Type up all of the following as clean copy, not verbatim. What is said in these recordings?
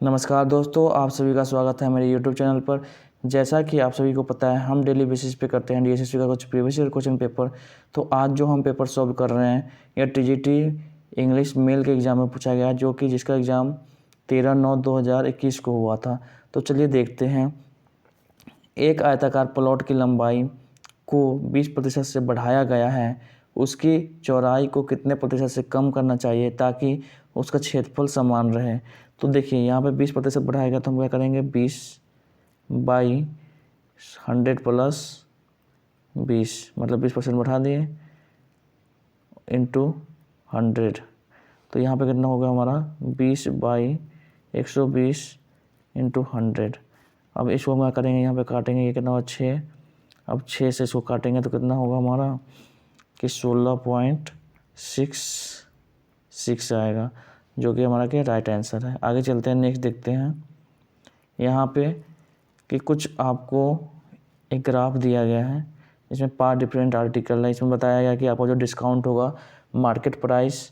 नमस्कार दोस्तों, आप सभी का स्वागत है मेरे यूट्यूब चैनल पर। जैसा कि आप सभी को पता है, हम डेली बेसिस पे करते हैं डीएसएससी का कुछ प्रीवियस ईयर क्वेश्चन पेपर। तो आज जो हम पेपर सॉल्व कर रहे हैं, यह टीजीटी इंग्लिश मेल के एग्ज़ाम में पूछा गया, जो कि जिसका एग्ज़ाम 13/9/2021 को हुआ था। तो चलिए देखते हैं। एक आयताकार प्लॉट की लंबाई को 20% से बढ़ाया गया है, उसकी चौड़ाई को कितने प्रतिशत से कम करना चाहिए ताकि उसका क्षेत्रफल समान रहे। तो देखिए, यहाँ पे 20% बढ़ाएगा तो हम क्या करेंगे, 20/100 प्लस 20 मतलब 20% बढ़ा दिए इंटू 100। तो यहाँ पे कितना होगा हमारा 20/120 इंटू 100। अब इसको हम क्या करेंगे, यहाँ पे काटेंगे, ये कितना होगा 6। अब 6 से इसको काटेंगे तो कितना होगा हमारा कि 16.66 आएगा, जो कि हमारा क्या राइट आंसर है। आगे चलते हैं, नेक्स्ट देखते हैं। यहाँ पे कि कुछ आपको एक ग्राफ दिया गया है, इसमें 5 डिफरेंट आर्टिकल है। इसमें बताया गया कि आपको जो डिस्काउंट होगा, market price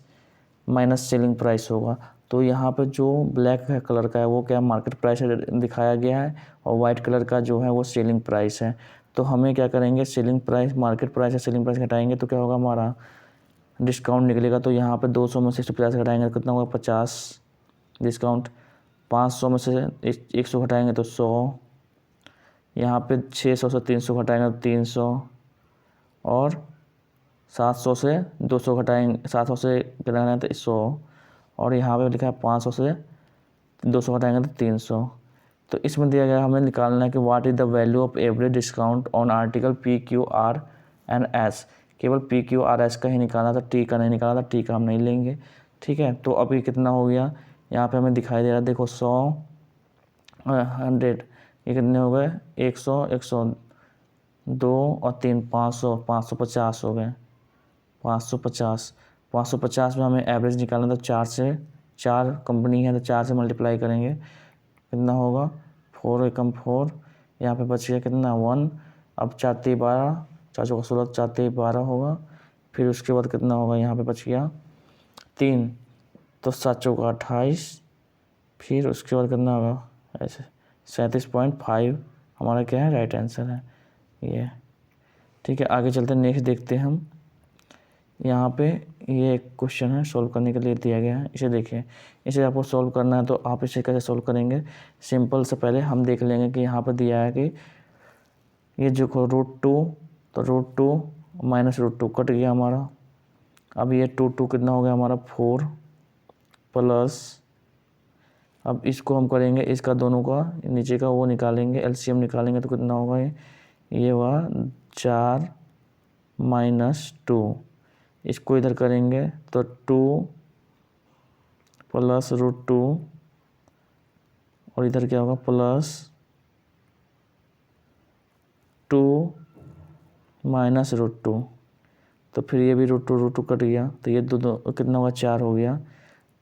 minus selling price होगा। तो यहाँ पे जो ब्लैक कलर का है वो क्या मार्केट प्राइस दिखाया गया है, और वाइट कलर का जो है वो सेलिंग प्राइस है। तो हमें क्या करेंगे, सेलिंग प्राइस, मार्केट प्राइस या सेलिंग प्राइस घटाएंगे तो क्या होगा, हमारा डिस्काउंट निकलेगा। तो यहाँ पे 200 में से 150 घटाएंगे तो कितना होगा 50 डिस्काउंट। 500 में से 100 घटाएंगे तो 100। यहाँ पे 600 से 300 घटाएंगे तो 300, और 700 से 200 घटाएंगे, 700 से कितना है तो 100, और यहाँ पे लिखा है 500 से 200 घटाएंगे तो 300। तो इसमें दिया गया हमें निकालना है कि what is the value of average discount on article P Q R and S. केवल पी क्यू आर एस का ही निकालना था, टी का नहीं निकालना था, टी का हम नहीं लेंगे। ठीक है, तो अभी कितना हो गया, यहाँ पे हमें दिखाई दे रहा है, देखो 100 100, ये कितने हो गए 100 102 और 3 500 550 हो गए। 550 में हमें एवरेज निकालना, तो 4 कंपनी है तो 4 से मल्टीप्लाई करेंगे, कितना होगा 4 एकम 4, यहाँ पे बच गया कितना 1। अब 4 3 12, 4 चौका 16, 4 3 12 होगा। फिर उसके बाद कितना होगा, यहाँ पे बच गया 3, तो 7 चौका 28। फिर उसके बाद कितना होगा ऐसे 37.5 हमारा क्या है, राइट आंसर है ये। ठीक है, आगे चलते हैं, नेक्स्ट देखते हैं हम। यहाँ पे ये एक क्वेश्चन है, सॉल्व करने के लिए दिया गया है, इसे देखिए। इसे आपको सॉल्व करना है तो आप इसे कैसे सॉल्व करेंगे, सिंपल से पहले हम देख लेंगे कि यहाँ पर दिया है कि ये जो √2, तो √2 माइनस √2 कट गया हमारा। अब ये 2 कितना हो गया हमारा 4 प्लस, अब इसको हम करेंगे, इसका दोनों का नीचे का वो निकालेंगे, एलसीएम निकालेंगे तो कितना होगा, ये हुआ 4 माइनस 2। इसको इधर करेंगे तो 2 प्लस √2, और इधर क्या होगा प्लस 2 माइनस √2। तो फिर ये भी √2 कट गया, तो ये दो कितना होगा 4 हो गया।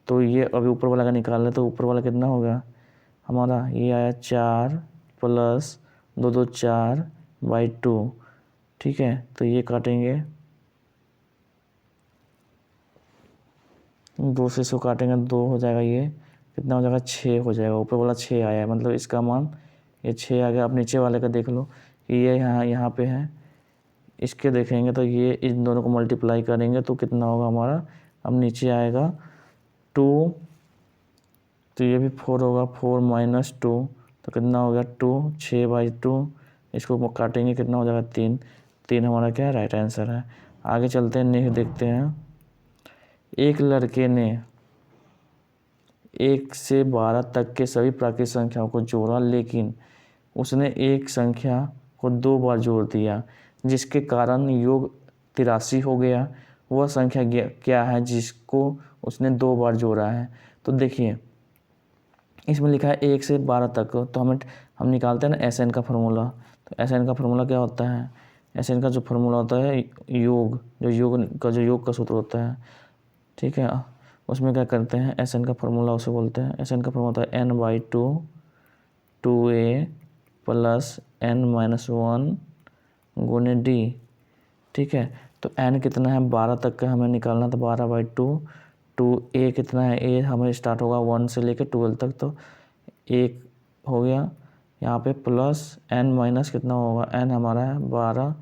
तो ये अभी ऊपर वाला का निकाल लें, तो ऊपर वाला कितना होगा हमारा, ये आया 4 प्लस 2 2 4/2। ठीक है, तो ये काटेंगे, 2 से इसको काटेंगे 2 हो जाएगा, ये कितना हो जाएगा 6 हो जाएगा। ऊपर वाला 6 आया है, मतलब इसका मान ये 6 आ गया। अब नीचे वाले का देख लो कि ये यहाँ पे है, इसके देखेंगे तो ये इन दोनों को मल्टीप्लाई करेंगे तो कितना होगा हमारा, अब नीचे आएगा 2, तो ये भी 4 होगा, 4 माइनस 2, तो कितना हो गया 2, 6/2। इसको काटेंगे कितना हो जाएगा 3। 3 हमारा क्या है, राइट आंसर है। आगे चलते हैं, नेक्स्ट देखते हैं। एक लड़के ने 1 से 12 तक के सभी प्राकृतिक संख्याओं को जोड़ा, लेकिन उसने एक संख्या को 2 बार जोड़ दिया, जिसके कारण योग 83 हो गया। वह संख्या क्या है जिसको उसने 2 बार जोड़ा है। तो देखिए, इसमें लिखा है 1 से 12 तक, तो हम निकालते हैं ना एस एन का फार्मूला। तो एस एन का फार्मूला क्या होता है, एस एन का जो फार्मूला होता है योग, जो योग का सूत्र होता है। ठीक है, उसमें क्या करते हैं, एस एन का फार्मूला उसे बोलते हैं, एस एन का फार्मूला होता है n/2 2a प्लस n-1 गुने डी। ठीक है, तो n कितना है 12 तक का हमें निकालना, तो 12/2। 2a कितना है, a हमें स्टार्ट होगा 1 से लेकर 12 तक, तो 1 हो गया, यहाँ पे प्लस n माइनस कितना होगा, n हमारा है 12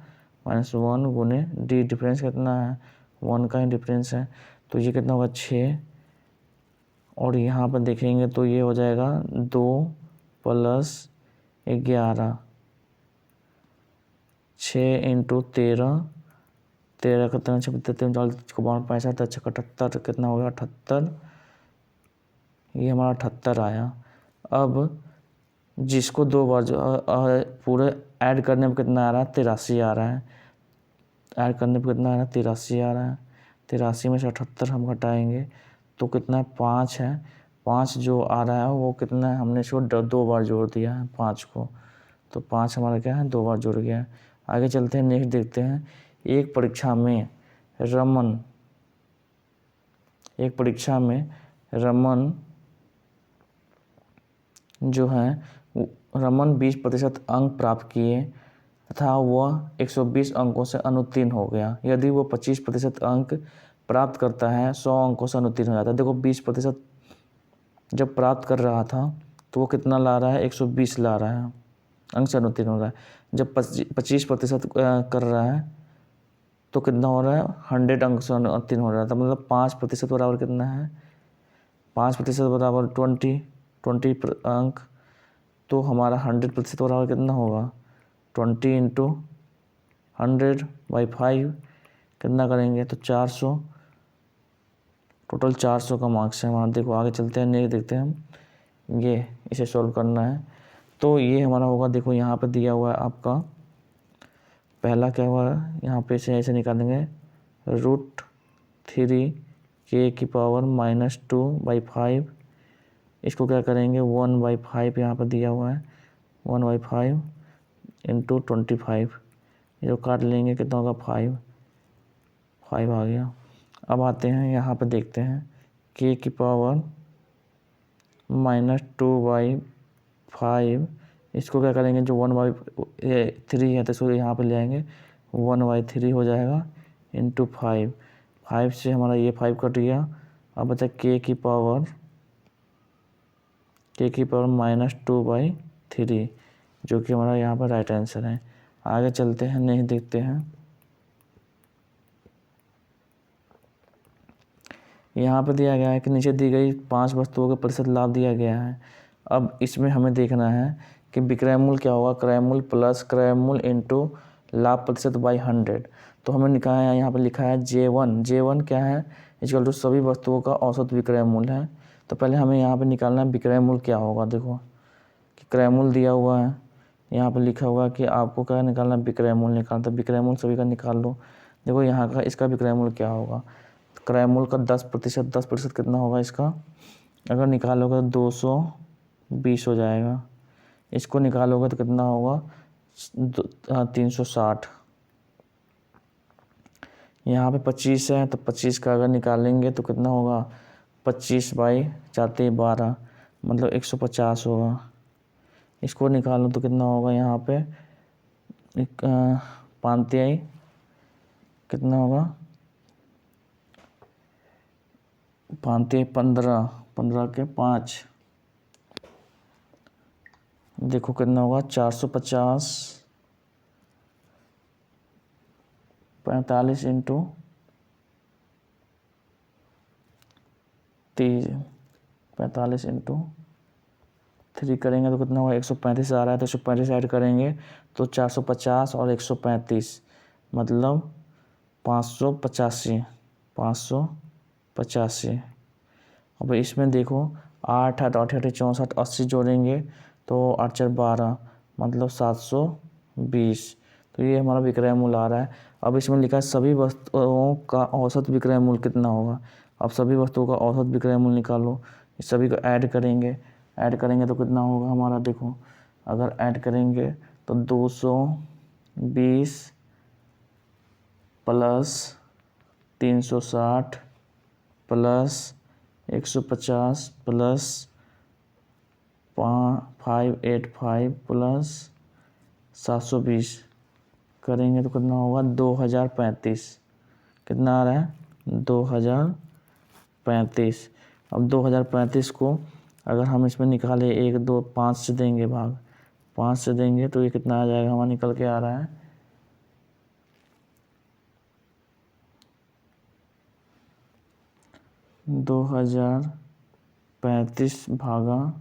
माइनस 1 गुने d, डिफरेंस कितना है 1 का ही डिफरेंस है, तो ये कितना होगा 6। और यहाँ पर देखेंगे तो ये हो जाएगा 2 प्लस 11, 6 इंटू 13, 13 कितना 65 78 कितना हो गया 78, ये हमारा 78 आया। अब जिसको 2 बार जो पूरे ऐड करने में कितना आ रहा है 83 आ रहा है, ऐड करने पर कितना आ रहा है 83 आ रहा है। 83 में से 78 हम घटाएंगे तो कितना 5 है, 5 जो आ रहा है वो कितना है, हमने इसको 2 बार जोड़ दिया है 5 को, तो 5 हमारा क्या है 2 बार जुड़ गया है। आगे चलते हैं, नेक्स्ट देखते हैं। एक परीक्षा में रमन जो है रमन 20% अंक प्राप्त किए तथा वह 120 अंकों से अनुत्तीर्ण हो गया। यदि वो 25% अंक प्राप्त करता है 100 अंकों से अनुत्तीर्ण हो जाता है। देखो 20% जब प्राप्त कर रहा था तो वो कितना ला रहा है 120 ला रहा है, अंक से अनुत्तीर्ण हो रहा है। जब 25% कर रहा है तो कितना हो रहा है 100 अंक से अनुत्तीर्ण हो रहा था, मतलब 5% बराबर कितना है, 5% बराबर 20 अंक, तो हमारा 100% बराबर कितना होगा 20 इंटू 100/5 कितना करेंगे तो 400, टोटल 400 का मार्क्स है हमारा। देखो आगे चलते हैं, नहीं देखते हैं हम, ये इसे सॉल्व करना है तो ये हमारा होगा। देखो यहाँ पे दिया हुआ है आपका पहला क्या हुआ, यहाँ पे से ऐसे निकालेंगे √3k⁻² इसको क्या करेंगे 1/5, यहाँ पर दिया हुआ है 1/5 इंटू 25, ये जो काट लेंगे कितना होगा 5 आ गया। अब आते हैं यहाँ पर देखते हैं k⁻²/5, इसको क्या करेंगे जो 1/3 है तो इसको यहाँ पे ले आएंगे 1/3 हो जाएगा इंटू 5 से हमारा ये 5 कट गया। अब बचा k⁻²/3 जो कि हमारा यहाँ पर राइट आंसर है। आगे चलते हैं, नहीं देखते हैं। यहाँ पर दिया गया है कि नीचे दी गई 5 वस्तुओं का प्रतिशत लाभ दिया गया है। अब इसमें हमें देखना है कि विक्रय मूल्य क्या होगा, क्रय मूल्य प्लस क्रय मूल्य इंटू लाभ प्रतिशत बाई 100। तो हमें लिखा है, यहाँ पर लिखा है J1 क्या है, इक्वल टू सभी वस्तुओं का औसत विक्रय मूल्य है। तो पहले हमें यहाँ पर निकालना है विक्रय मूल्य क्या होगा। देखो कि क्रय मूल्य दिया हुआ है, यहाँ पर लिखा हुआ है कि आपको क्या निकालना है विक्रय मूल्य निकालना, तो विक्रय मूल्य सभी का निकाल लो। देखो यहाँ का इसका विक्रय मूल्य क्या होगा, क्रय मूल्य का 10% कितना होगा इसका, अगर निकालोगे तो 220 हो जाएगा। इसको निकालोगे तो कितना होगा 360। यहाँ पे 25 है तो 25 का अगर निकालेंगे तो कितना होगा 25/4 मतलब 150 होगा। इसको निकालो तो कितना होगा यहाँ पे 5 कितना होगा 15 के 5, देखो कितना होगा 450, 45 इंटू 3 करेंगे तो कितना होगा 135 आ रहा है, तो 135 ऐड करेंगे तो 450 और 135 मतलब 585। अब इसमें देखो 8 8 8 64 80 जोड़ेंगे तो 8 4 12 मतलब 720। तो ये हमारा विक्रय मूल्य आ रहा है। अब इसमें लिखा है सभी वस्तुओं का औसत विक्रय मूल्य कितना होगा। अब सभी वस्तुओं का औसत विक्रय मूल्य निकालो, इस सभी को ऐड करेंगे तो कितना होगा हमारा, देखो अगर ऐड करेंगे तो 220 प्लस 360 प्लस 150 प्लस 585 प्लस 720 करेंगे तो कितना होगा 2035। कितना आ रहा है 2035। अब 2035 को अगर हम इसमें निकालें 1 2 5 से देंगे भाग, 5 से देंगे तो ये कितना आ जाएगा, हमारा निकल के आ रहा है 2035 भागा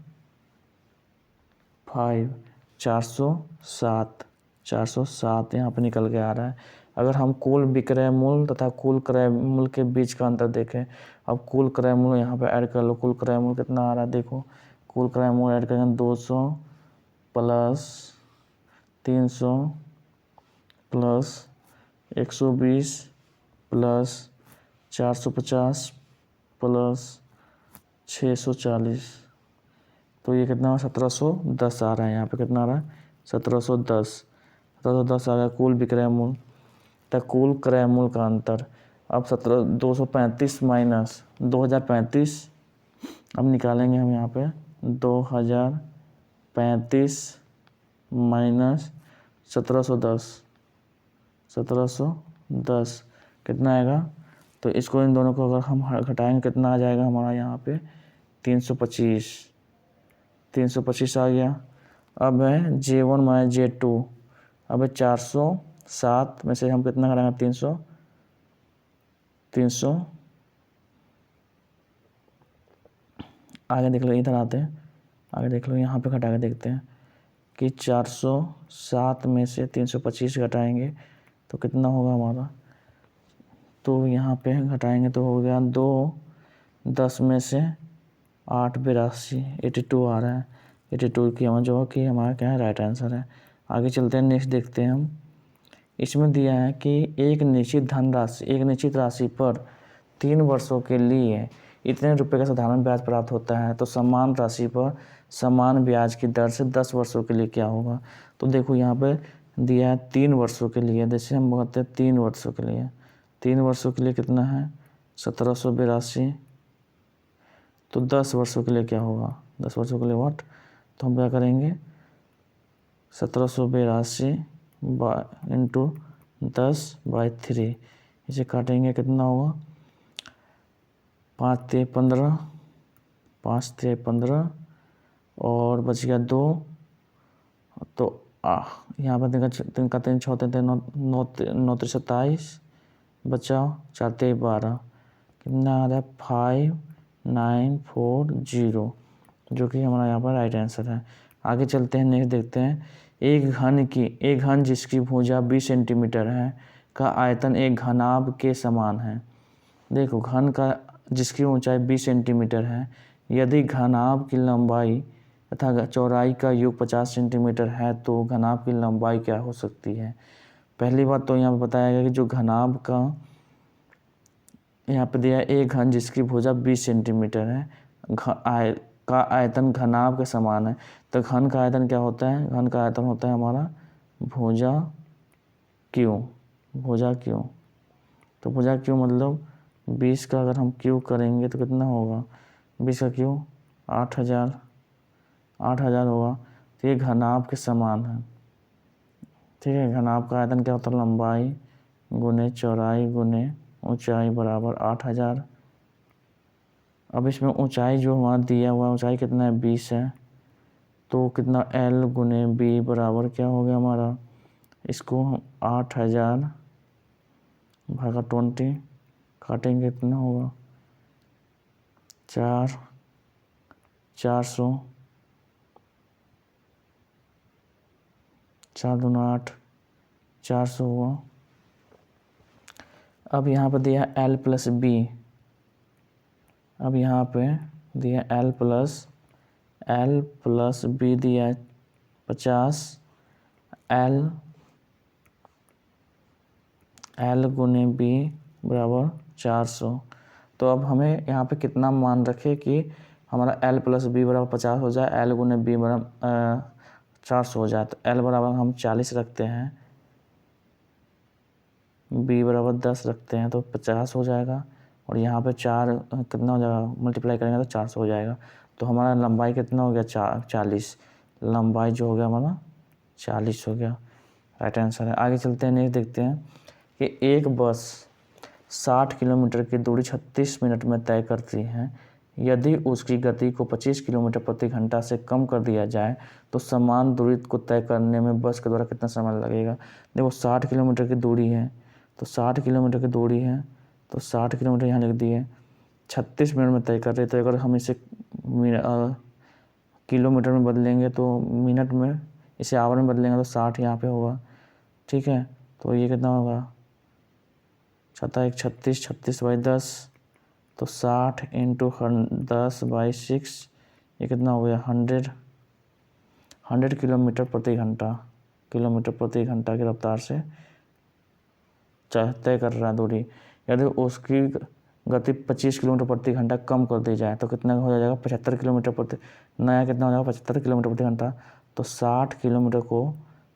5, 407, 407 यहाँ पे निकल के आ रहा है। अगर हम कुल विक्रय मूल्य तथा कुल क्रय मूल्य के बीच का अंतर देखें, अब कुल क्रय मूल्य यहाँ पे ऐड कर लो, कुल क्रय मूल्य कितना आ रहा है देखो, कुल क्रय मूल्य ऐड करेंगे 200 प्लस 300 प्लस 120 प्लस 450 प्लस 640, तो ये कितना 1710 आ रहा है। यहाँ पे कितना आ रहा है 1710 आ गया कुल विक्रय मूल्य तक कुल क्रय मूल्य का अंतर। अब 235 माइनस 2035, अब निकालेंगे हम यहाँ पे 2035 माइनस 1710 कितना आएगा, तो इसको इन दोनों को अगर हम घटाएंगे कितना आ जाएगा हमारा यहाँ पे 325 आ गया। अब है J1 माइनस J2, अब है 407 में से हम कितना घटाएंगे 300 आगे देख लो, इधर आते हैं, आगे देख लो, यहाँ पे घटा के देखते हैं कि 407 में से 325 घटाएंगे तो कितना होगा हमारा, तो यहाँ पे घटाएंगे तो हो गया 2, 10 में से 8 82, 82 आ रहा है। 82 की हम जो कि हमारा क्या है राइट आंसर है। आगे चलते हैं, नेक्स्ट देखते हैं हम। इसमें दिया है कि एक निश्चित राशि पर 3 वर्षों के लिए इतने रुपए का साधारण ब्याज प्राप्त होता है, तो समान राशि पर समान ब्याज की दर से 10 वर्षों के लिए क्या होगा। तो देखो यहाँ पे दिया है 3 वर्षों के लिए, जैसे हम कहते हैं 3 वर्षों के लिए, 3 वर्षों के लिए कितना है 1782, तो 10 वर्षों के लिए क्या होगा, 10 वर्षों के लिए व्हाट, तो हम क्या करेंगे 1782 इंटू 10/3, इसे काटेंगे कितना होगा 5 3 15, 5 3 15 और बच गया 2, तो यहाँ पर तीन का 3 6 3 9 9 27 बचा 4 3 12, कितना आ रहा है 5940, जो कि हमारा यहाँ पर राइट आंसर है। आगे चलते हैं, नेक्स्ट देखते हैं। एक घन जिसकी भुजा 20 सेंटीमीटर है का आयतन एक घनाभ के समान है। देखो घन का जिसकी ऊंचाई 20 सेंटीमीटर है, यदि घनाभ की लंबाई तथा चौड़ाई का योग 50 सेंटीमीटर है तो घनाभ की लंबाई क्या हो सकती है। पहली बात तो यहाँ पर बताया गया कि जो घनाभ का यहाँ पे दिया है एक घन जिसकी भुजा 20 सेंटीमीटर है का आयतन घनाभ के समान है, तो घन का आयतन क्या होता है, घन का आयतन होता है हमारा भुजा क्यू, तो भुजा क्यू मतलब 20 का अगर हम क्यू करेंगे तो कितना होगा, 20 का क्यू 8000 होगा, तो ये घनाभ के समान है। ठीक है, घनाभ का आयतन क्या होता है, लंबाई गुने चौड़ाई गुने ऊंचाई बराबर 8000। अब इसमें ऊंचाई जो हमारा दिया हुआ ऊंचाई कितना है 20 है, तो कितना L गुने B बराबर क्या हो गया हमारा, इसको 8000 भागा 20 काटेंगे कितना होगा 4 400, 4 दूना 8, 400 हुआ। अब यहाँ पर दिया L प्लस B, अब यहाँ पे दिया L प्लस B दिया है 50, L गुने B बराबर 400। तो अब हमें यहाँ पे कितना मान रखे कि हमारा L प्लस B बराबर 50 हो जाए, L गुने B बराबर 400 हो जाए, तो L बराबर हम 40 रखते हैं, B बराबर 10 रखते हैं, तो 50 हो जाएगा, और यहाँ पे 4 कितना हो जाएगा, मल्टीप्लाई करेंगे तो 400 हो जाएगा। तो हमारा लंबाई कितना हो गया 40, लंबाई जो हो गया हमारा 40 हो गया, राइट आंसर है। आगे चलते हैं, नेक्स्ट देखते हैं कि एक बस 60 किलोमीटर की दूरी 36 मिनट में तय करती है, यदि उसकी गति को 25 किलोमीटर प्रति घंटा से कम कर दिया जाए तो समान दूरी को तय करने में बस के द्वारा कितना समय लगेगा। देखो 60 किलोमीटर की दूरी है, तो 60 किलोमीटर की दूरी है, तो 60 किलोमीटर यहाँ लिख दिए, 36 मिनट में तय कर रहे। तो अगर हम इसे किलोमीटर में बदलेंगे तो मिनट में, इसे आवर में बदलेंगे तो 60 यहाँ पे होगा। ठीक है, तो ये कितना होगा, 36, 36 बाई 10, तो 60 इंटू 10/6, ये कितना हो गया 100 किलोमीटर प्रति घंटा, किलोमीटर प्रति घंटा की रफ्तार से तय कर रहा है दूरी। यदि उसकी गति 25 किलोमीटर प्रति घंटा कम कर दी जाए तो कितना हो जाएगा, 75 किलोमीटर प्रति, नया कितना हो जाएगा 75 किलोमीटर प्रति घंटा। तो 60 किलोमीटर को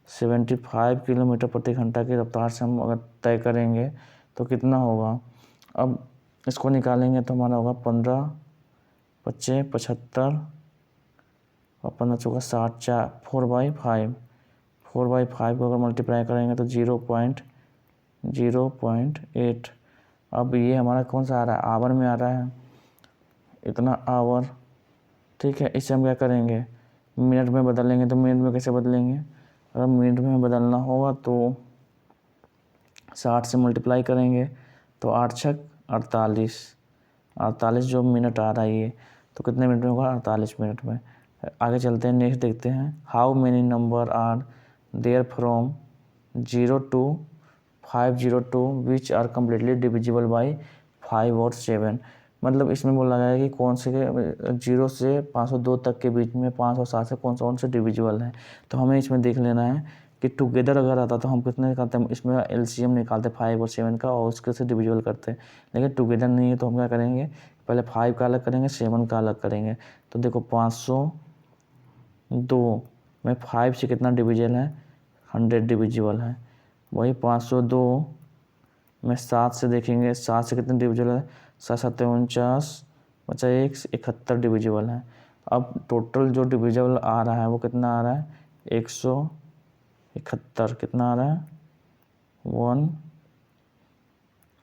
75 किलोमीटर प्रति घंटा की रफ्तार से हम अगर तय करेंगे तो कितना होगा। अब इसको निकालेंगे तो हमारा होगा 15 25 75 और 15 चौका 60, 4/5 को अगर मल्टीप्लाई करेंगे तो 0.8। अब ये हमारा कौन सा आ रहा है, आवर में आ रहा है, इतना आवर। ठीक है, इसे हम क्या करेंगे, मिनट में बदलेंगे। तो मिनट में कैसे बदलेंगे, अगर मिनट में बदलना होगा तो 60 से मल्टीप्लाई करेंगे तो 8 छक 48 जो मिनट आ रहा है ये, तो कितने मिनट में होगा, 48 मिनट में। आगे चलते हैं, नेक्स्ट देखते हैं। How many number are there from 0 to 502 which are completely divisible by 5 और 7। मतलब इसमें बोला गया है कि कौन से 0 से 502 तक के बीच में 5 और 7 से कौन से डिविजिबल है। तो हमें इसमें देख लेना है कि टुगेदर अगर आता तो हम कितने निकालते हैं, इसमें एलसीएम निकालते 5 और 7 का और उसके से डिविजिबल करते हैं। लेकिन टुगेदर नहीं है तो हम क्या करेंगे, पहले 5 का अलग करेंगे, 7 का अलग करेंगे। तो देखो 502 में 5 से कितना डिविजिबल है, 100 डिविजिबल है। वही 502 में 7 से देखेंगे, 7 से कितने डिविजिबल है, 7 7 49 बचा 1, 71 डिविजिबल है। अब टोटल जो डिविजिबल आ रहा है वो कितना आ रहा है, 171। कितना आ रहा है,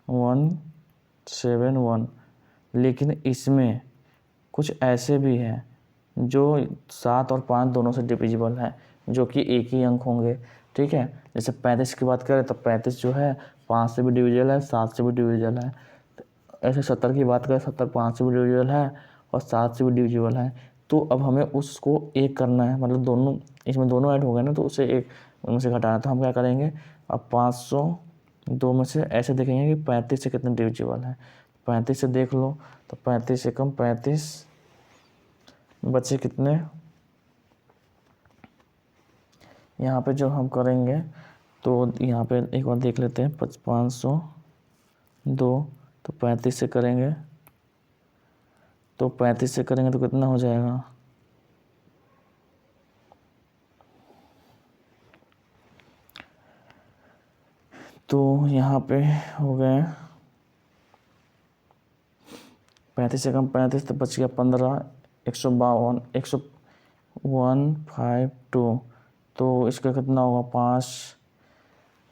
1171। लेकिन इसमें कुछ ऐसे भी हैं जो 7 और 5 दोनों से डिविजिबल हैं, जो कि एक ही अंक होंगे। ठीक है, जैसे 35 की बात करें तो 35 जो है 5 से भी डिविजिबल है, 7 से भी डिविजिबल है। ऐसे 70 की बात करें, 70 5 से भी डिविजिबल है और 7 से भी डिविजिबल है। तो अब हमें उसको एक करना है, मतलब दोनों, इसमें दोनों ऐड हो गए ना, तो उसे एक उनमें से घटाना। तो हम क्या करेंगे, अब 502 में से ऐसे देखेंगे कि 35 से कितने डिविजिबल है। 35 से देख लो तो 35 से कम 35 बचे कितने, यहाँ पे जो हम करेंगे तो यहाँ पे एक बार देख लेते हैं, 502 तो 35 से करेंगे, तो 35 से करेंगे तो कितना हो जाएगा, तो यहाँ पे हो गए 35 से कम 35 तो बच गया 15, 152, 152। तो इसका कितना होगा, 5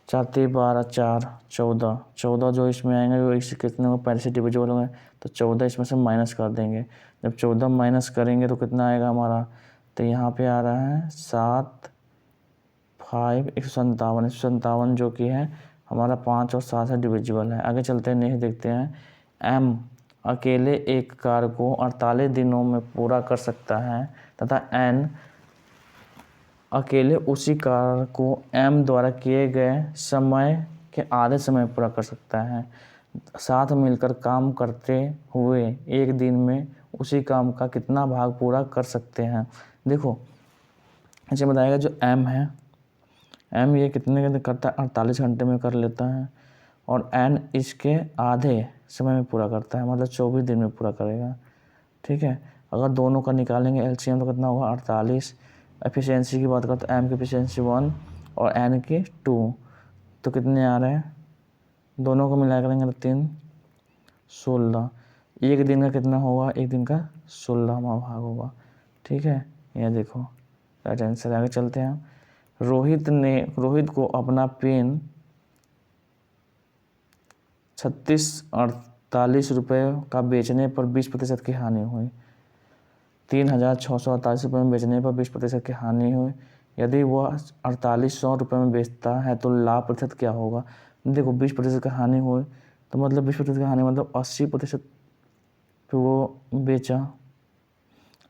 4 3 12 4 14 जो इसमें आएंगे वो इससे कितने होंगे, 35 से डिविजिबल होंगे तो 14 इसमें से माइनस कर देंगे। जब 14 माइनस करेंगे तो कितना आएगा हमारा, तो यहाँ पे आ रहा है 7 5 157 जो कि है हमारा 5 और 7 से डिविजिबल है। आगे चलते हैं, नेक्स्ट देखते हैं। एम अकेले एक कार्य को 48 दिनों में पूरा कर सकता है तथा एन अकेले उसी कार्य को एम द्वारा किए गए समय के आधे समय पूरा कर सकता है। साथ मिलकर काम करते हुए एक दिन में उसी काम का कितना भाग पूरा कर सकते हैं। देखो ऐसे बताएगा, जो एम है, एम ये कितने करता है, 48 घंटे में कर लेता है, और एन इसके आधे समय में पूरा करता है, मतलब 24 दिन में पूरा करेगा। ठीक है, अगर दोनों का निकालेंगे एलसीएम तो कितना होगा, 48। एफिशिएंसी की बात करते तो एम की एफिशिएंसी 1 और एन की 2, तो कितने आ रहे हैं, दोनों को मिला करेंगे तो 3 16। एक दिन का कितना होगा, एक दिन का 16वां भाग होगा। ठीक है, ये देखो राइट आंसर। आगे चलते हैं। रोहित को अपना पेन 36 ₹48 का बेचने पर 20% की हानि हुई। 3,648 रुपये में बेचने पर 20% की हानि हुई। यदि वह 4800 रुपये में बेचता है तो लाभ प्रतिशत क्या होगा। देखो 20% की हानि हुई तो मतलब 20% की हानि मतलब 80% पे वो बेचा।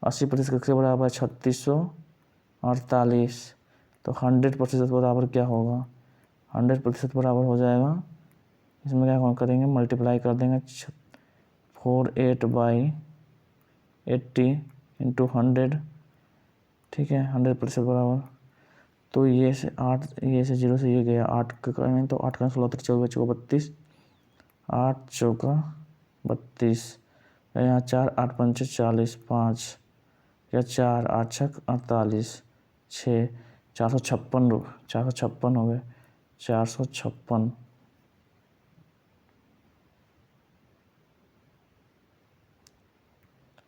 80% के बराबर 3648। तो 100% बराबर क्या होगा। 100% बराबर हो जाएगा, इसमें क्या करेंगे मल्टीप्लाई कर देंगे 48/80 इंटू 100। ठीक है 100% बराबर। तो ये से 8, ये से 0 से ये गया 8 का करेंगे तो 8 का 16 14 चौका 32, 8 चौका 32, यहाँ 4 8 पंचे 40, 5 या 4 8 छक 48, 6 456 456 हो गए 456।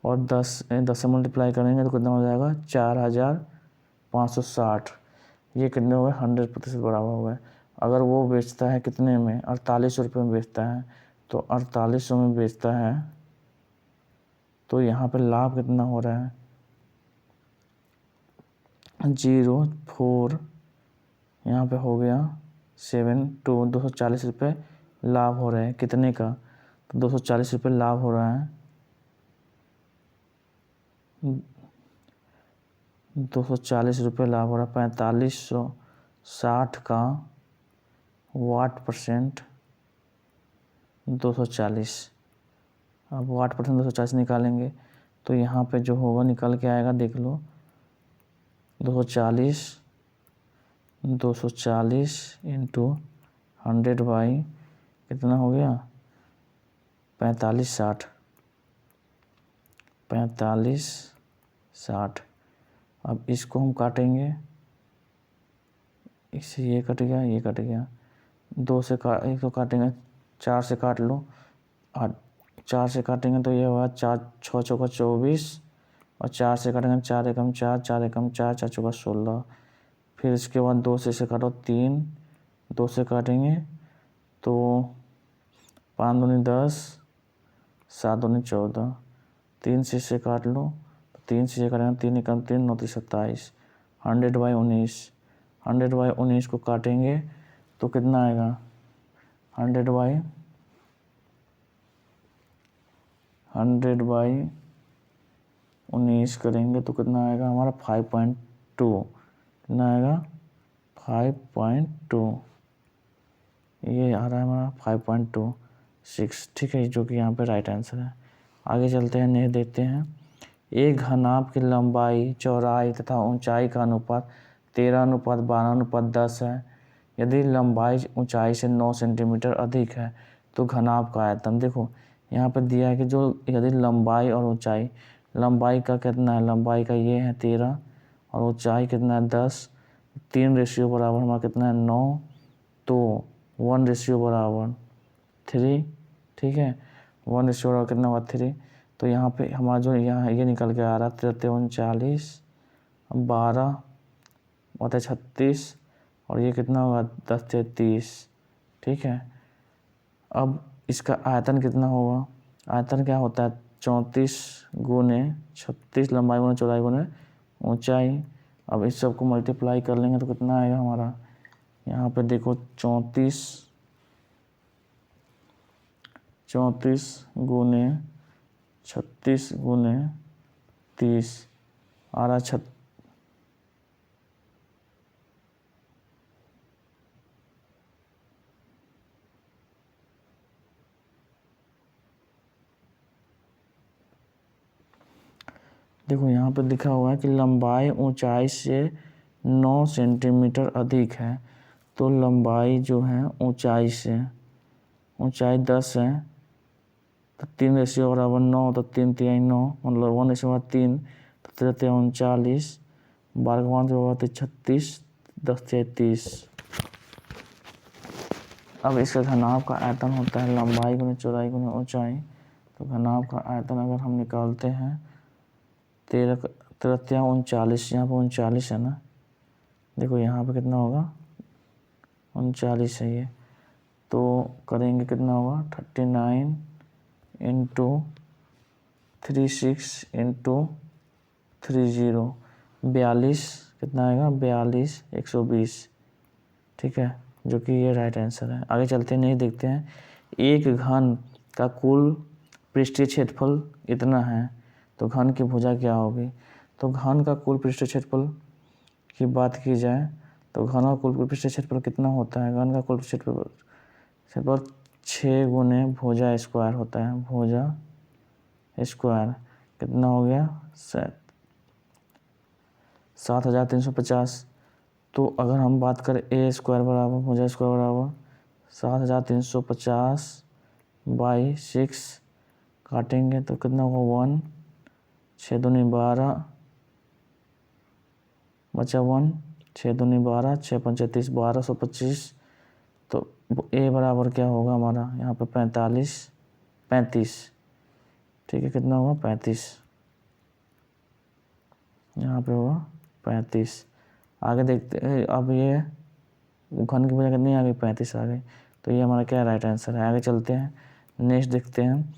और 10 से मल्टीप्लाई करेंगे तो कितना हो जाएगा 4560। ये कितने हो गए 100% बराबर हो गए। अगर वो बेचता है कितने में 4800 रुपये में बेचता है तो 4800 में बेचता है तो यहाँ पे लाभ कितना हो रहा है 0.4, यहाँ पे हो गया 72, 240 रुपये लाभ हो रहे हैं। कितने का तो 240 रुपये लाभ हो रहा है। 240 रुपये लाभ हो रहा है। 4560 का वाट परसेंट 240। अब वाट परसेंट 240 निकालेंगे तो यहाँ पे जो होगा निकल के आएगा, देख लो 240 इंटू 100 बाई कितना हो गया 4560। 4560। अब इसको हम काटेंगे, इससे ये कट गया, ये कट गया, 2 से एक तो काटेंगे, 4 से काट लो, 4 से काटेंगे तो ये हुआ 4 6 चौका 24 और 4 से काटेंगे 4 एकम 4 4 एकम 4 4 चौका 16। फिर इसके बाद 2 से इसे काटो 3, 2 से काटेंगे तो 5 दूनी 10, 7 दूनी 14, 3 से इसे काट लो, 3 से काटेंगे 3 एकम 3 9 3 27। 100/19, 100/19 को काटेंगे तो कितना आएगा 100/19 करेंगे तो कितना आएगा हमारा 5.2। कितना आएगा 5.2। ये आ रहा है हमारा 5.26। ठीक है, जो कि यहाँ पे राइट आंसर है। आगे चलते हैं, नेक्स्ट देखते हैं। एक घनाभ की लंबाई चौड़ाई तथा ऊंचाई का अनुपात 13:12:10 है। यदि लंबाई ऊंचाई से 9 सेंटीमीटर अधिक है तो घनाभ का आयतन। देखो यहाँ पे दिया है कि जो यदि लंबाई और ऊंचाई, लंबाई का कितना है, लंबाई का ये है 13 और ऊंचाई कितना है 10, 3 रेशियो बराबर हमारा कितना है 9, तो 1 रेशियो बराबर 3। ठीक है 1 रेशियो बराबर कितना हुआ 3। तो यहाँ पे हमारा जो यहाँ ये निकल के आ रहा है 33 39 12 होता है 36 और ये कितना होगा 10 से 30। ठीक है, अब इसका आयतन कितना होगा। आयतन क्या होता है 34 गुने 36 लंबाई गुने चौड़ाई गुने ऊंचाई। अब इस सब को मल्टीप्लाई कर लेंगे तो कितना आएगा हमारा, यहाँ पे देखो 34 गुने 36 गुने 30 आ रहा 36। देखो यहाँ पे लिखा हुआ है कि लंबाई ऊंचाई से 9 सेंटीमीटर अधिक है। तो लंबाई जो है ऊंचाई से, ऊंचाई 10 है तो 3 रेशियो बराबर 9, तो 3 3 9 मतलब 1 रेशियो बराबर 3, तो 3 39, 12 का 5 बराबर 36, 10 से 30। अब इसका घनाभ का आयतन होता है लंबाई गुने चौड़ाई गुने ऊंचाई। तो घनाभ का आयतन अगर हम निकालते हैं 13 39, यहाँ पर 39 है ना, देखो यहाँ पे कितना होगा 39 है ये, तो करेंगे कितना होगा 39 इंटू 36 इंटू 30, 42 कितना आएगा 42 120, ठीक है, जो कि ये राइट आंसर है। आगे चलते हैं, नहीं देखते हैं। एक घन का कुल पृष्ठीय क्षेत्रफल इतना है, तो घन की भुजा क्या होगी। तो घन का कुल पृष्ठीय क्षेत्रफल की बात की जाए तो घन का कुल पृष्ठीय क्षेत्रफल कितना होता है। घन का कुल क्षेत्रफल 6 गुने भुजा स्क्वायर होता है। भुजा स्क्वायर कितना हो गया 7350। तो अगर हम बात करें ए स्क्वायर बराबर भुजा स्क्वायर बराबर 7350 बाई 6 काटेंगे तो कितना होगा 1, 6 दूनी 12 बचा 1, 6 दूनी 12, 6 पंचे 30, 1225। तो ए बराबर क्या होगा हमारा यहाँ पे 35, ठीक है, कितना होगा 35, यहाँ पे होगा 35। आगे देखते हैं, अब ये घन की वजह कितनी आ गई 35 आ गई, तो ये हमारा क्या राइट आंसर है। आगे चलते हैं, नेक्स्ट देखते हैं।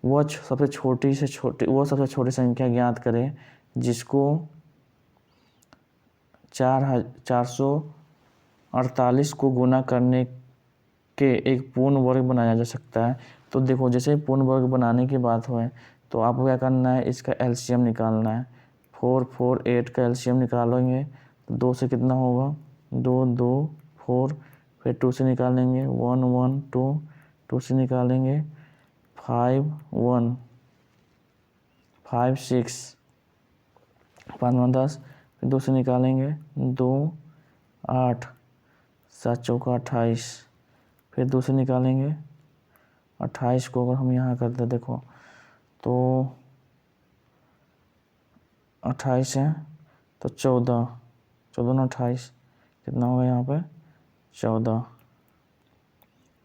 वो सबसे छोटी संख्या ज्ञात करें जिसको 448 को गुना करने के एक पूर्ण वर्ग बनाया जा सकता है। तो देखो जैसे पूर्ण वर्ग बनाने की बात हो तो आपको क्या करना है, इसका एलसीएम निकालना है। 4 4 8 का एलसीएम निकालेंगे तो 2 से कितना होगा 2 2 4, फिर 2 से निकालेंगे 1 1 2, 2 से निकालेंगे 5 1 5 6, 5 9 10, फिर 2 से निकालेंगे 2 8, 7 चौका 28, फिर 2 से निकालेंगे 28 को अगर हम यहाँ करते देखो तो 28 है तो 14 9 28 कितना होगा यहाँ पे 14,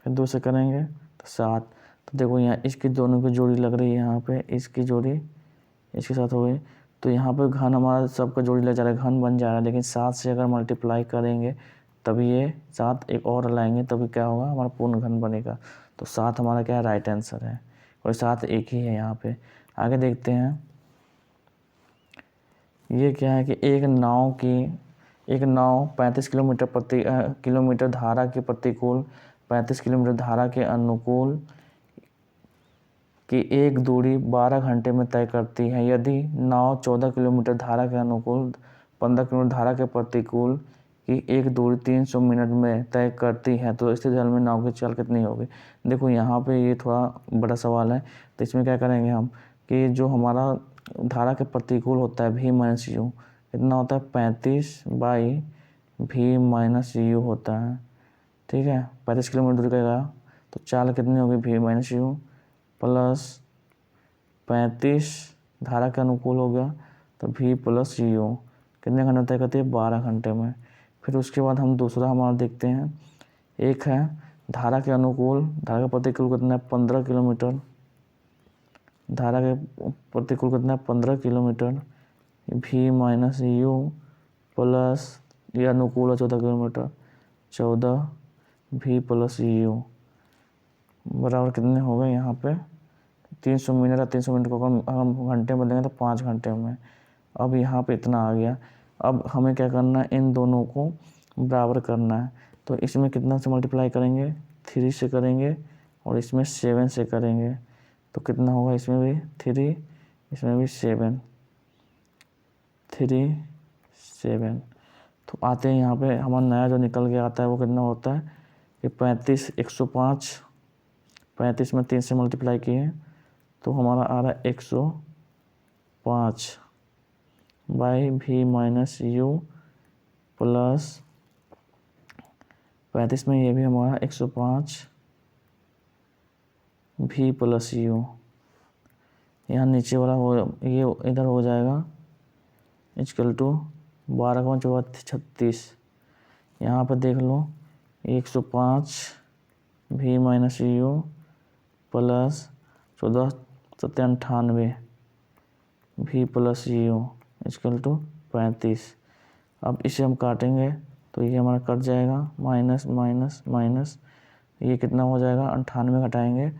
फिर 2 से करेंगे तो 7। तो देखो यहाँ इसकी दोनों की जोड़ी लग रही है, यहाँ पे इसकी जोड़ी इसके साथ हो गई। तो यहाँ पे घन हमारा सबका जोड़ी लग जा रहा है, घन बन जा रहा है। लेकिन 7 से अगर मल्टीप्लाई करेंगे तभी ये 7 एक और लाएंगे तभी क्या होगा हमारा पूर्ण घन बनेगा। तो 7 हमारा क्या है राइट आंसर है, और 7 एक ही है यहाँ पे। आगे देखते हैं, ये क्या है कि एक नाव 35 किलोमीटर धारा के प्रतिकूल 35 किलोमीटर धारा के अनुकूल की एक दूरी 12 घंटे में तय करती है। यदि नाव 14 किलोमीटर धारा के अनुकूल 15 किलोमीटर धारा के प्रतिकूल की एक दूरी 300 मिनट में तय करती है तो स्थिर जल में नाव की चाल कितनी होगी। देखो यहाँ पे ये थोड़ा बड़ा सवाल है, तो इसमें क्या करेंगे हम कि जो हमारा धारा के प्रतिकूल होता है v माइनस यू कितना होता है 35 बाई v माइनस यू होता है, ठीक है। 35 किलोमीटर दूरी का तो चाल कितनी होगी v माइनस यू प्लस 35 धारा के अनुकूल हो गया तो v प्लस यू कितने घंटे तय करती है 12 घंटे में। फिर उसके बाद हम दूसरा हमारा देखते हैं, एक है धारा के अनुकूल, धारा के प्रतिकूल कितना है 15 किलोमीटर, धारा के प्रतिकूल कितना है 15 kilometre v minus u plus ये अनुकूल है 14 किलोमीटर 14 v प्लस यू बराबर कितने हो गए यहाँ पे 300 मिनट है। 300 मिनट को हम घंटे में लेंगे तो 5 घंटे में। अब यहाँ पे इतना आ गया। अब हमें क्या करना है, इन दोनों को बराबर करना है। तो इसमें कितना से मल्टीप्लाई करेंगे 3 से करेंगे और इसमें 7 से करेंगे तो कितना होगा इसमें भी 3 इसमें भी 7 3 7। तो आते हैं यहाँ पे हमारा नया जो निकल के आता है वो कितना होता है कि 35 105, 35 में 3 से मल्टीप्लाई किए तो हमारा आ रहा है 105 by v minus u plus 35 में ये भी हमारा 105 v प्लस यू, यहाँ नीचे वाला हो ये इधर हो जाएगा इक्वल टू 12 का 36। यहाँ पर देख लो 105 v minus u plus 14 7 98 v plus u equal to 35। अब इसे हम काटेंगे तो ये हमारा कट जाएगा माइनस माइनस माइनस, ये कितना हो जाएगा 98 घटाएंगे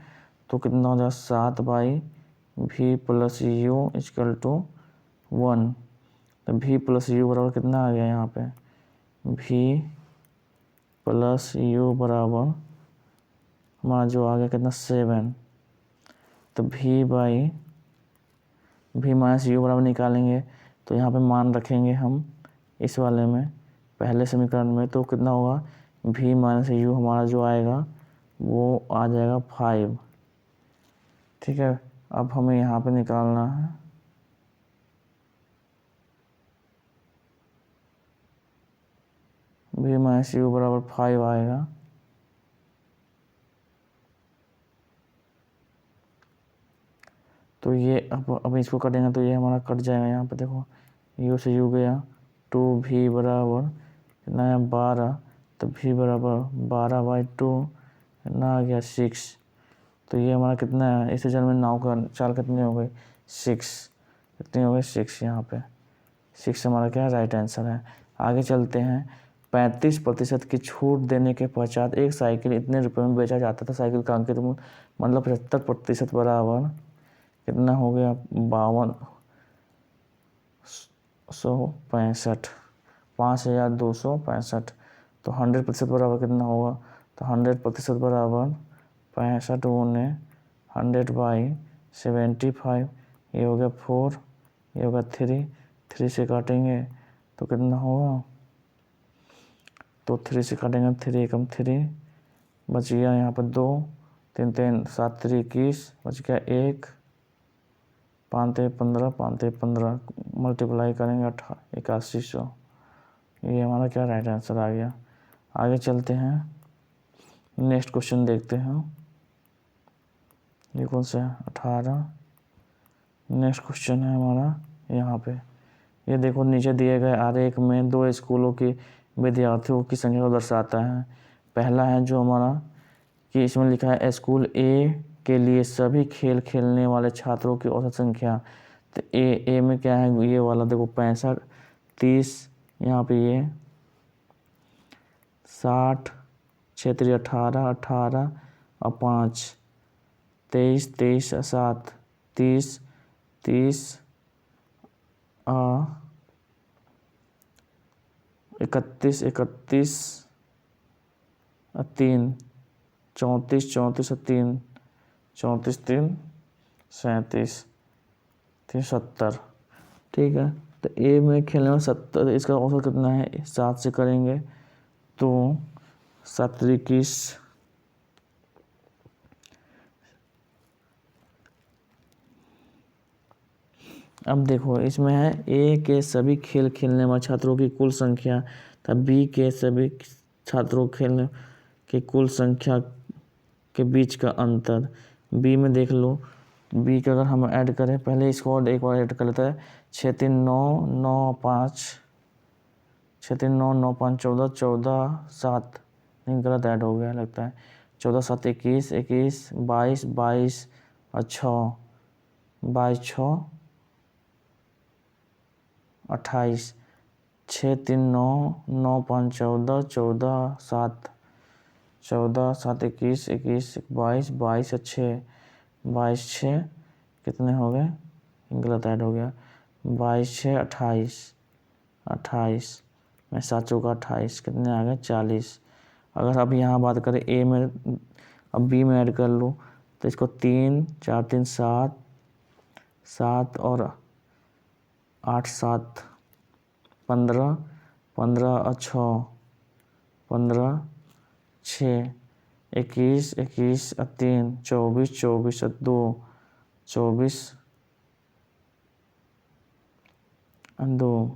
तो कितना हो जाएगा 7/v plus u equal to 1। तो v प्लस यू बराबर कितना आ गया यहाँ पे, v प्लस यू बराबर हमारा जो आ गया कितना 7। तो v माइनस यू बराबर निकालेंगे तो यहाँ पे मान रखेंगे हम इस वाले में पहले समीकरण में, तो कितना होगा v माइनस यू हमारा जो आएगा वो आ जाएगा 5। ठीक है, अब हमें यहाँ पे निकालना है v माइनस यू बराबर 5 आएगा। तो ये अब इसको कटेंगे तो ये हमारा कट जाएगा। यहाँ पे देखो यू से यू गया, 2v बराबर कितना है 12। तो v बराबर 12/2 कितना आ गया 6। तो ये हमारा कितना है, इस जन्म में 9 का 4 कितने हो गए 6, कितने हो गए 6। यहाँ पे 6 हमारा क्या है राइट आंसर है। आगे चलते हैं। 35% की छूट देने के पश्चात एक साइकिल इतने रुपए में बेचा जाता था। साइकिल का अंकित मूल्य मतलब 75% बराबर कितना हो गया 5265, 5265। तो 100% बराबर कितना होगा, तो 100% बराबर 65 गुने 100/75। ये हो गया 4, ये होगा 3 से काटेंगे तो कितना होगा, तो 3 से काटेंगे 3 एकम 3 बच गया यहाँ पर 2, 3 3 7 3 21 बच गया 1, 5 3 15 5 3 15 मल्टीप्लाई करेंगे 8100। ये हमारा क्या राइट आंसर आ गया। आगे चलते हैं, नेक्स्ट क्वेश्चन देखते हैं। ये कौन सा है 18। नेक्स्ट क्वेश्चन है हमारा यहाँ पे। ये देखो नीचे दिए गए आरेख में 2 स्कूलों की विद्यार्थियों की संख्या को दर्शाता है। पहला है जो हमारा कि इसमें लिखा है स्कूल ए के लिए सभी खेल खेलने वाले छात्रों की औसत संख्या। तो ए में क्या है, ये वाला देखो 65 30, यहाँ पे ये 60 क्षेत्रीय 18 18 और 5 23 23 7 30 30 31 31 3 34 34 3 34 3 37 70। ठीक है, तो ए में खेलने में 70, इसका औसत कितना है 7 से करेंगे तो 7 21। अब देखो इसमें है ए के सभी खेल खेलने वाले छात्रों की कुल संख्या तब बी के सभी छात्रों खेलने की कुल संख्या के बीच का अंतर। बी में देख लो, बी का अगर हम ऐड करें, पहले इसको और एक बार ऐड कर लेता है 6 3 9 9 5 6 3 9 9 5 14 14 7, नहीं गलत ऐड हो गया लगता है, 14 7 21 21 22 22 और 6 22 6 28 6 3 9 9 5 14 14 7 14 7 21 21 22 22 और 6 22 6 कितने हो गए, गलत ऐड हो गया, 22 6 28 28 में 7 चौका 28 कितने आ गए 40। अगर अब यहाँ बात करें ए में, अब बी में ऐड कर लो तो इसको 3 4 3 7 7 और 8 7 15 15 और 6 15 6 21 21 और 3 24 24 और 2 24 और 2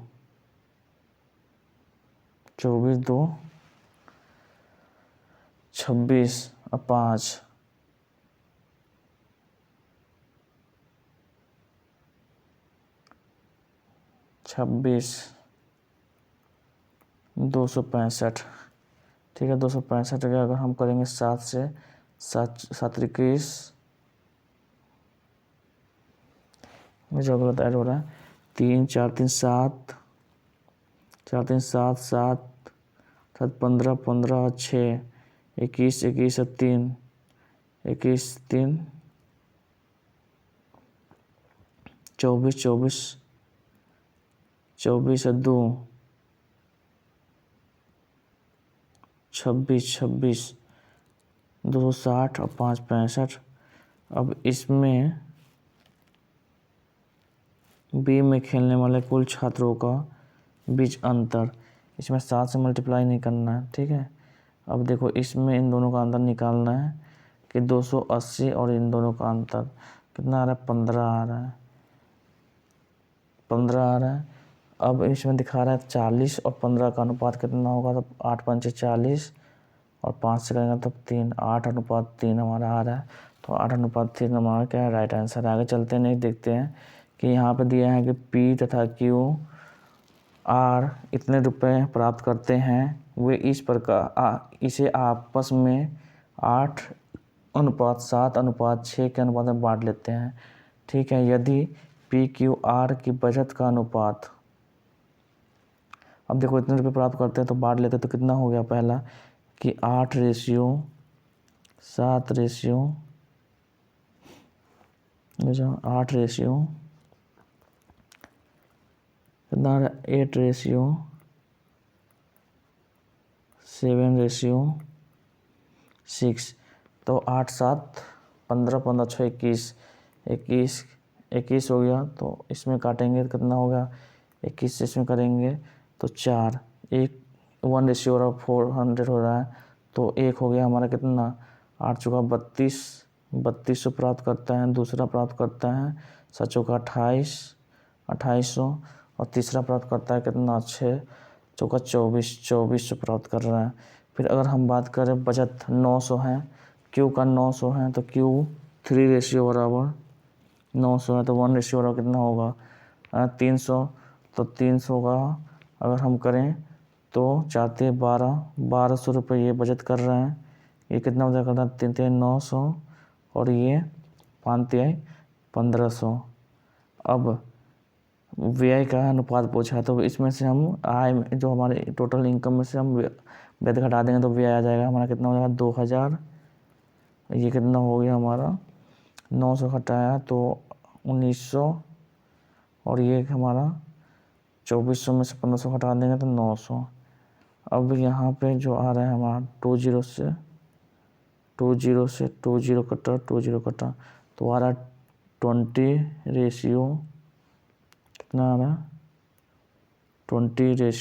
24 2 26 और 5 26 265। ठीक है, 265 का अगर हम करेंगे 7 से 7 21 जो गलत ऐड हो रहा है, 3 4 3 7 4 3 7 7 7 15 15 और 6 21 21 और 3 21 3 24 24 24 2 26 26 260 और 5 65। अब इसमें बी में खेलने वाले कुल छात्रों का बीच अंतर, इसमें 7 से मल्टीप्लाई नहीं करना है, ठीक है। अब देखो इसमें इन दोनों का अंतर निकालना है कि 280 और इन दोनों का अंतर कितना आ रहा है, 15 आ रहा है, 15 आ रहा है। अब इसमें दिखा रहा है 40 और 15 का अनुपात कितना होगा, तो 8 पंचे 40 और 5 से करेंगे तब 3, 8:3 हमारा आ रहा है। तो 8:3 हमारा क्या है, राइट आंसर। आगे चलते हैं, नहीं देखते हैं कि यहाँ पे दिया है कि पी तथा क्यू आर इतने रुपए प्राप्त करते हैं, वे इस प्रकार इसे आपस में 8:7:6 के अनुपात में बांट लेते हैं, ठीक है। यदि पी क्यू आर की बचत का अनुपात, अब देखो इतने रुपए प्राप्त करते हैं तो बांट लेते हैं, तो कितना हो गया, पहला कि 8:7 कितना 8:7:6। तो 8 7 15 15 6 21 हो गया। तो इसमें काटेंगे तो कितना होगा, 21 से इसमें करेंगे तो 4, 1 हो रहा है, 400 हो रहा है, तो 1 हो गया हमारा कितना, 8 चौका 32, 3200 प्राप्त करता है। दूसरा प्राप्त करता है 7 चौका 28, 2800, और तीसरा प्राप्त करता है कितना, 6 चौका 24, 2400 प्राप्त कर रहा है। फिर अगर हम बात करें बचत 900 है, क्यू का 900 है, तो क्यू 3 बराबर 900 है, तो 1 बराबर कितना होगा, 300। तो 300 का अगर हम करें तो 1200 रुपये ये बचत कर रहे हैं। ये कितना बचत कर रहा है, 3 900 और ये 5 1500। अब व्यय का अनुपात पूछा है, तो इसमें से हम आय जो हमारे टोटल इनकम में से हम व्यय घटा देंगे तो व्यय आ जाएगा हमारा, कितना हो जाएगा 2000। ये कितना हो गया हमारा, 900 घटाया तो 1900, और ये हमारा 2400 में से 1500 घटा देंगे तो 900। अब यहाँ पे जो आ रहा है हमारा 20 से 20 कटा, 20 कटा, तो आ रहा 20 कितना आ रहा है, 20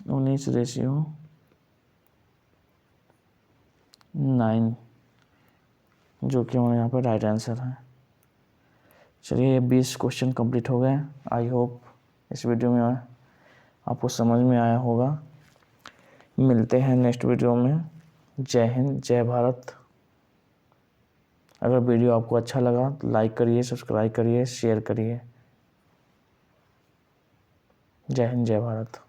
19:9, जो कि हमारे यहाँ पे राइट आंसर है। चलिए 20 क्वेश्चन कंप्लीट हो गए। आई होप इस वीडियो में आपको समझ में आया होगा। मिलते हैं नेक्स्ट वीडियो में। जय हिंद, जय भारत। अगर वीडियो आपको अच्छा लगा तो लाइक करिए, सब्सक्राइब करिए, शेयर करिए। जय हिंद, जय भारत।